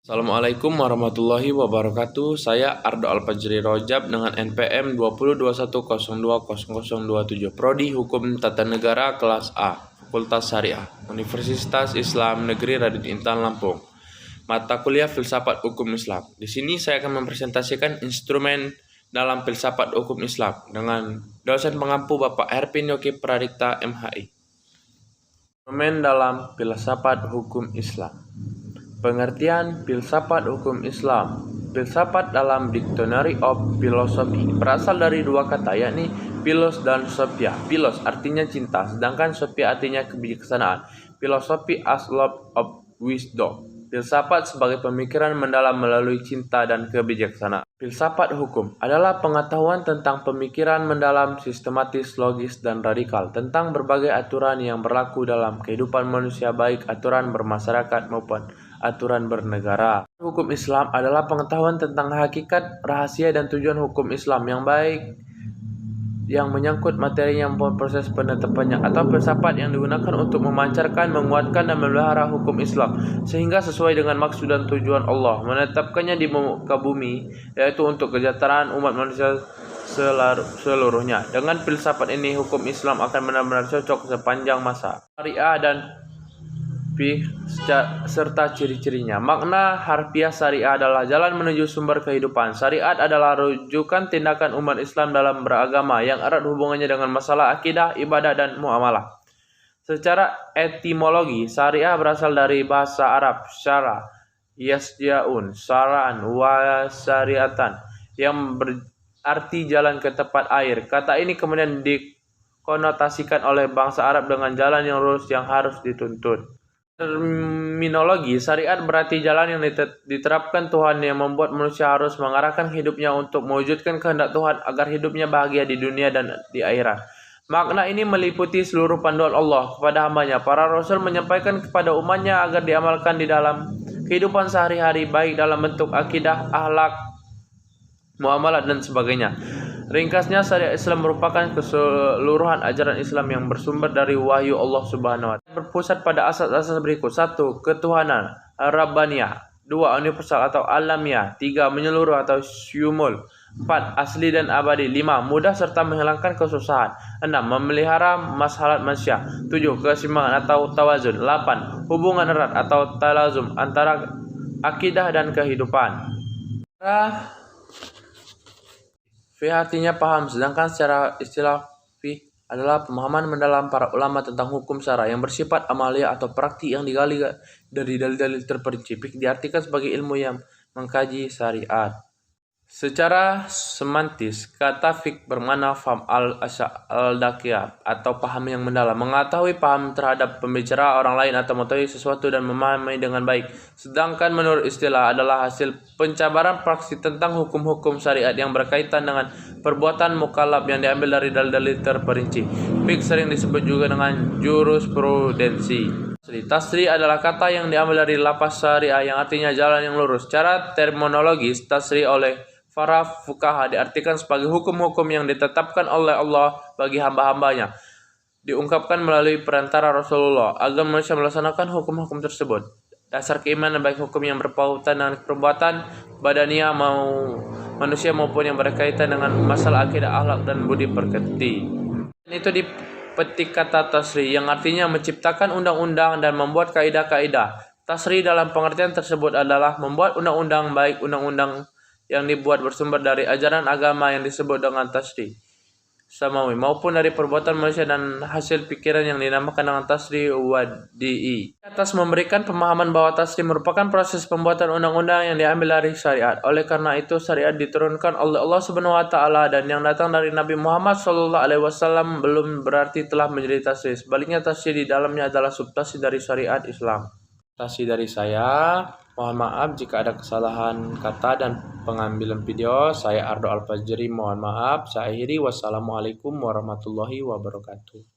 Assalamualaikum warahmatullahi wabarakatuh. Saya Ardo Alfajri Rojab dengan NPM 2021020027, Prodi Hukum Tata Negara kelas A, Fakultas Syariah, Universitas Islam Negeri Raden Intan Lampung. Mata kuliah Filsafat Hukum Islam. Di sini saya akan mempresentasikan instrumen dalam filsafat hukum Islam dengan dosen pengampu Bapak Erpin Yoki Pradikta MHI. Instrumen dalam filsafat hukum Islam. Pengertian filsafat hukum Islam. Filsafat dalam Dictionary of Philosophy berasal dari dua kata, yakni philos dan sophia. Philos artinya cinta, sedangkan sophia artinya kebijaksanaan. Philosophy as love of wisdom. Filsafat sebagai pemikiran mendalam melalui cinta dan kebijaksanaan. Filsafat hukum adalah pengetahuan tentang pemikiran mendalam, sistematis, logis, dan radikal tentang berbagai aturan yang berlaku dalam kehidupan manusia, baik aturan bermasyarakat maupun aturan bernegara. Hukum Islam adalah pengetahuan tentang hakikat, rahasia, dan tujuan hukum Islam yang baik yang menyangkut materi yang proses penetapannya, atau filsafat yang digunakan untuk memancarkan, menguatkan, dan memelihara hukum Islam sehingga sesuai dengan maksud dan tujuan Allah menetapkannya di muka bumi, yaitu untuk kesejahteraan umat manusia seluruhnya. Dengan filsafat ini, hukum Islam akan benar-benar cocok sepanjang masa. Syariah dan fiqh serta ciri-cirinya. Makna harfiah syariah adalah jalan menuju sumber kehidupan. Syariat adalah rujukan tindakan umat Islam dalam beragama yang erat hubungannya dengan masalah akidah, ibadah, dan muamalah. Secara etimologi, syariah berasal dari bahasa Arab syara, yasjaun, syara'an, wa syariatan, yang berarti jalan ke tempat air. Kata ini kemudian dikonotasikan oleh bangsa Arab dengan jalan yang lurus yang harus dituntut. Terminologi syariat berarti jalan yang diterapkan Tuhan yang membuat manusia harus mengarahkan hidupnya untuk mewujudkan kehendak Tuhan agar hidupnya bahagia di dunia dan di akhirat. Makna ini meliputi seluruh panduan Allah kepada hambanya. Para Rasul menyampaikan kepada umatnya agar diamalkan di dalam kehidupan sehari-hari, baik dalam bentuk akidah, akhlak, muamalat, dan sebagainya. Ringkasnya, syariat Islam merupakan keseluruhan ajaran Islam yang bersumber dari wahyu Allah Subhanahu wa Ta'ala. Berpusat pada asas-asas berikut: 1. Ketuhanan Rabbaniyah. 2. Universal atau alamiah. 3. Menyeluruh atau syumul. 4. Asli dan abadi. 5. Mudah serta menghilangkan kesusahan. 6. Memelihara maslahat manusia. 7. Keseimbangan atau tawazun. 8. Hubungan erat atau talazum antara akidah dan kehidupan. Fiqh artinya paham, sedangkan secara istilah fiqh adalah pemahaman mendalam para ulama tentang hukum syara yang bersifat amaliyah atau praktik yang digali dari dalil-dalil terperinci. Fiqh diartikan sebagai ilmu yang mengkaji syariat. Secara semantis, kata fiqh bermakna faham al-daqiq atau paham yang mendalam, mengetahui paham terhadap pembicara orang lain atau mengetahui sesuatu dan memahami dengan baik. Sedangkan menurut istilah adalah hasil pencabaran praksi tentang hukum-hukum syariat yang berkaitan dengan perbuatan mukallaf yang diambil dari dalil-dalil terperinci. Fiqh sering disebut juga dengan jurisprudensi. Tasri adalah kata yang diambil dari lafaz syariah yang artinya jalan yang lurus. Secara terminologis, tasri oleh para fuqaha diartikan sebagai hukum-hukum yang ditetapkan oleh Allah bagi hamba-hambanya, diungkapkan melalui perantara Rasulullah agar manusia melaksanakan hukum-hukum tersebut. Dasar keimanan baik hukum yang berpautan dengan perbuatan badaniah manusia maupun yang berkaitan dengan masalah akidah, akhlak, dan budi pekerti. Dan itu dipetik kata tasri yang artinya menciptakan undang-undang dan membuat kaidah-kaidah. Tasri dalam pengertian tersebut adalah membuat undang-undang, baik undang-undang yang dibuat bersumber dari ajaran agama yang disebut dengan tasri samawi maupun dari perbuatan manusia dan hasil pikiran yang dinamakan dengan tasri wadi'i. Atas memberikan pemahaman bahwa tasri merupakan proses pembuatan undang-undang yang diambil dari syariat. Oleh karena itu, syariat diturunkan oleh Allah Subhanahu wa Ta'ala dan yang datang dari Nabi Muhammad SAW belum berarti telah menjadi tasri. Sebaliknya, tasri di dalamnya adalah subtasri dari syariat Islam. Tasri dari saya. Mohon maaf jika ada kesalahan kata dan pengambilan video. Saya Ardo Alfajri, mohon maaf. Saya akhiri. Wassalamualaikum warahmatullahi wabarakatuh.